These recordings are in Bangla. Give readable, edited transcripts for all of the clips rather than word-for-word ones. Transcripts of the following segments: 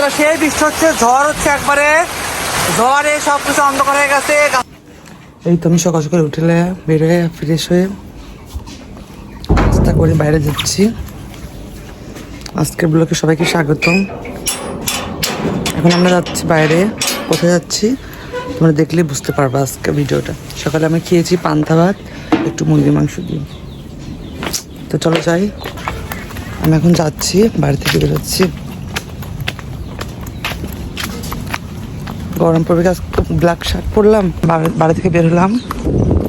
বন্ধুরা সেই বৃষ্টি হচ্ছে, ঝড় হচ্ছে, একবারে ঝড়ে সবকিছু অন্ধকার হয়ে গেছে। এই তো আমি সকাল সকাল উঠলে বের হয়ে ফ্রেশ হয়ে নাস্তা করে বাইরে যাচ্ছি। আজকের ব্লগে সবাইকে স্বাগতম। এখন আমরা যাচ্ছি বাইরে, কোথায় যাচ্ছি তোমরা দেখলে বুঝতে পারবে আজকে ভিডিওটা। সকালে আমি খেয়েছি পান্তা ভাত একটু মুরগির মাংস দিয়ে। তো চলো যাই, আমি এখন যাচ্ছি, বাড়ি থেকে বেরোচ্ছি। গরম পড়বে, আজ ব্ল্যাক শার্ট পরলাম, বাড়ি থেকে বের হলাম,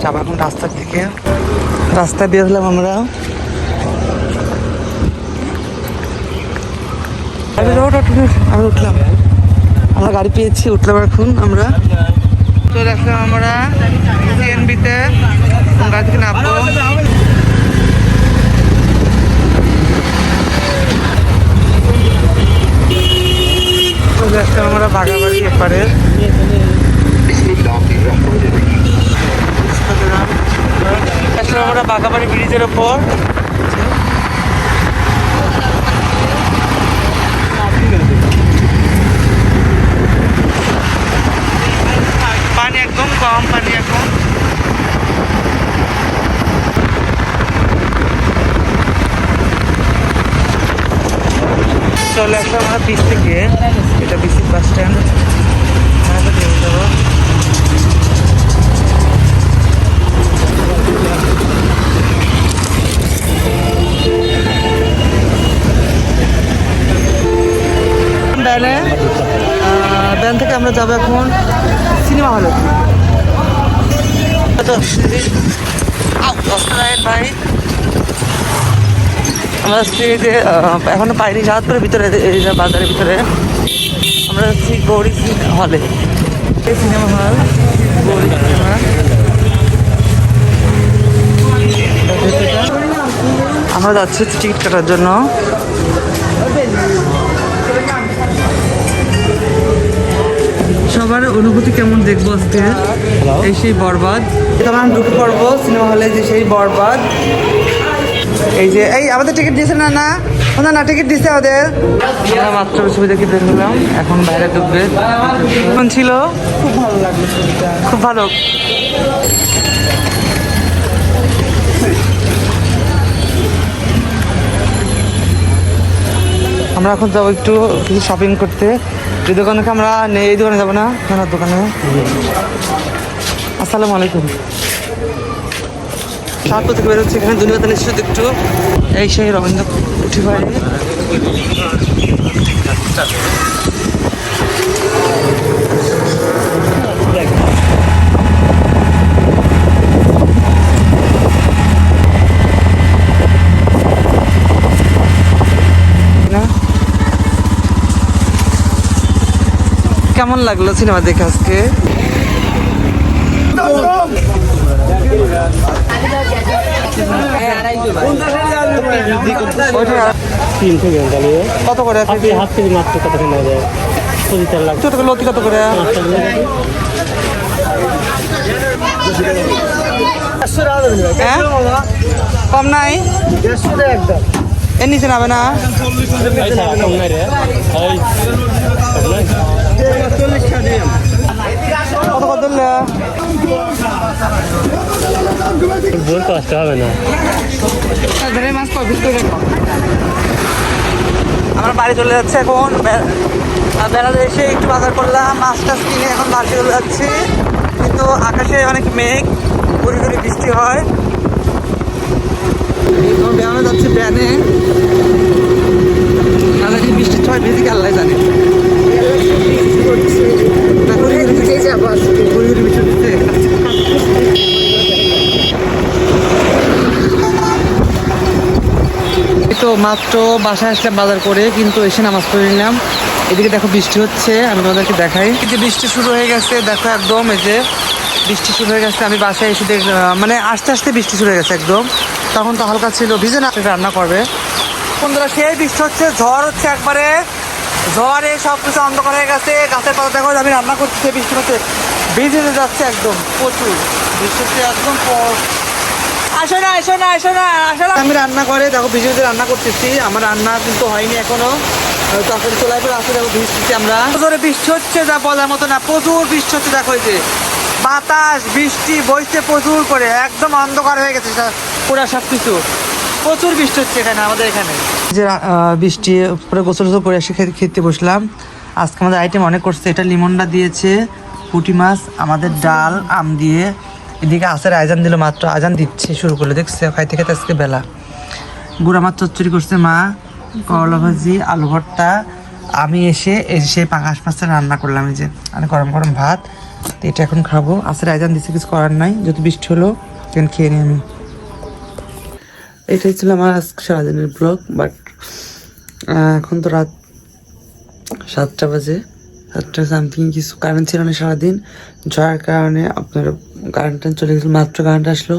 যাবো এখন রাস্তার দিকে। রাস্তায় বের হলাম আমরা, আমি উঠলাম, আমরা গাড়ি পেয়েছি, উঠলাম এখন আমরা। চলে আসলাম আমরা সিএনবিতে, গাড়ি থেকে নামবো। চলে আসলাম আমরা বাগাবাড়ি এপারে। আসলাম আমরা বাগাবাড়ি ব্রিজের ওপর। পানি একদম কম, পানি এখন চলে আসলাম আমরা বিচ থেকে। এটা বিচি বাস স্ট্যান্ড, যাবো। ব্যান থেকে আমরা যাবো এখন সিনেমা হলে। ভাই আমরা যে এখনো পাইনি, চাঁদপুরের ভিতরে, এই বাজারের ভিতরে আমরা যাচ্ছি গৌরী হলে, সিনেমা হল গৌরী সিনেমা। আমরা যাচ্ছি টিকিট কাটার জন্য। সবার অনুভূতি কেমন দেখবো আজকে। এই সেই বরবাদ, আমরা ঢুকে পড়বো সিনেমা হলে, যে সেই বরবাদ। এই যে এই আমাদের টিকিট দিয়েছে না, না না টিকিট দিচ্ছে আমাদের। আমরা মাত্র ছবি দেখে বের হলাম, এখন বাইরে ঢুকবে। কেমন ছিল? খুব ভালো লাগলো ছবিটা, খুব ভালো। আমরা এখন যাবো একটু কিছু শপিং করতে। যে দোকানে আমরা নেই, এই দোকানে যাবো না, নানার দোকানে। আসসালামু আলাইকুম। তারপর থেকে বেরোচ্ছি, এখানে দুনিয়া নিশ্চিত একটু। এই সেই রবীন্দ্র উঠি বাড়ি। কেমন লাগলো সিনেমা দেখে আজকে? কত করে লতি, কত করে? কম নাই, এর নিচে নাবে না? কত কত বলতে আসতে হবে না। আমরা বাড়ি চলে যাচ্ছি এখন। বেড়াতে এসে একটু বাজার করলাম, মাছ টাছ কিনে এখন বাড়ি চলে যাচ্ছি। কিন্তু আকাশে অনেক মেঘ, ঘুরি ঘুরি বৃষ্টি হয়। বেড়ানো যাচ্ছে ব্যানে, বৃষ্টির সময় ভেজি আল্লাহ জানে। তো মাত্র বাসায় আসলাম বাজার করে, কিন্তু এসে নামাজ পড়ে নিলাম। এদিকে দেখো বৃষ্টি হচ্ছে, আমি তোমাদেরকে দেখাই। এই যে বৃষ্টি শুরু হয়ে গেছে, দেখো একদম, এই যে বৃষ্টি শুরু হয়ে গেছে। আমি বাসায় এসে মানে আস্তে আস্তে বৃষ্টি শুরু হয়ে গেছে একদম। তখন তো হালকা ছিল, ভিজে না রান্না করবে। বন্ধুরা সেই বৃষ্টি হচ্ছে, ঝড় হচ্ছে, একবারে ঝড়ে সবকিছু অন্ধকার হয়ে গেছে। গাছের পাতা দেখো, আমি রান্না করছি, সেই বৃষ্টি হচ্ছে, ভিজে যাচ্ছে একদম প্রচুর বৃষ্টি হচ্ছে একদম। আসো না, আসো না, আসো না, আসলে আমি রান্না করে দেখো ভিডিওতে রান্না করতেছি। আমার রান্না কিন্তু হয়নি এখনো, তখন চলে পরে আসলে দেখো বৃষ্টিতে আমরা জোরে বৃষ্টি হচ্ছে, যা বলার মতো না, প্রচুর বৃষ্টি হচ্ছে। দেখো এই যে বাতাস বৃষ্টি বইছে প্রচুর করে, একদম অন্ধকার হয়ে গেছে পুরা সবকিছু। প্রচুর বৃষ্টি হচ্ছে এখানে আমাদের এখানে। যে বৃষ্টি পুরো গোসল করে এসে খেতে বসলাম। আজকে আমাদের আইটেম অনেক করছে। এটা লিমনটা দিয়েছে, পুঁটি মাছ, আমাদের ডাল আম দিয়ে। এদিকে আসার আজান দিল, মাত্র আজান দিচ্ছে শুরু করলো, দেখছে খাইতে খেতে আজকে বেলা। গুঁড়া মাছ চচ্চড়ি করছে মা, করলা ভাজি, আলু ভর্তা। আমি এসে সেই পাঙাশ মাছটা রান্না করলাম, এই যে মানে গরম গরম ভাত। তো এটা এখন খাবো। আসার আজান দিচ্ছে, কিছু করার নাই, যদি বৃষ্টি হলো কেন খেয়ে নিই আমি। এটাই ছিল আমার আজকে সারাদিনের ব্লগ। বাট এখন তো রাত 7টা বাজে, 7টা সামথিং। কিছু কারেন্ট ছিল না সারাদিন, যার কারণে আপনার কারেন্টটা চলে গেছিলো, মাত্র কারেন্ট আসলো।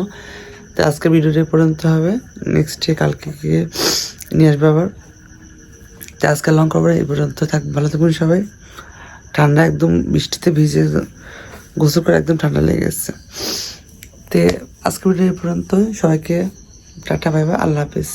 তো আজকের ভিডিওটা পর্যন্ত হবে, নেক্সট ডে কালকে গিয়ে নিয়ে আসবে আবার। তো আজকে লং করবো, এই পর্যন্ত থাক, ভালো থাকবেন সবাই। ঠান্ডা একদম, বৃষ্টিতে ভিজে গোসল করে একদম ঠান্ডা লেগে গেছে। তো আজকের ভিডিও এই পর্যন্ত, সবাইকে টাটা বাই বাই, আল্লাহ হাফিজ।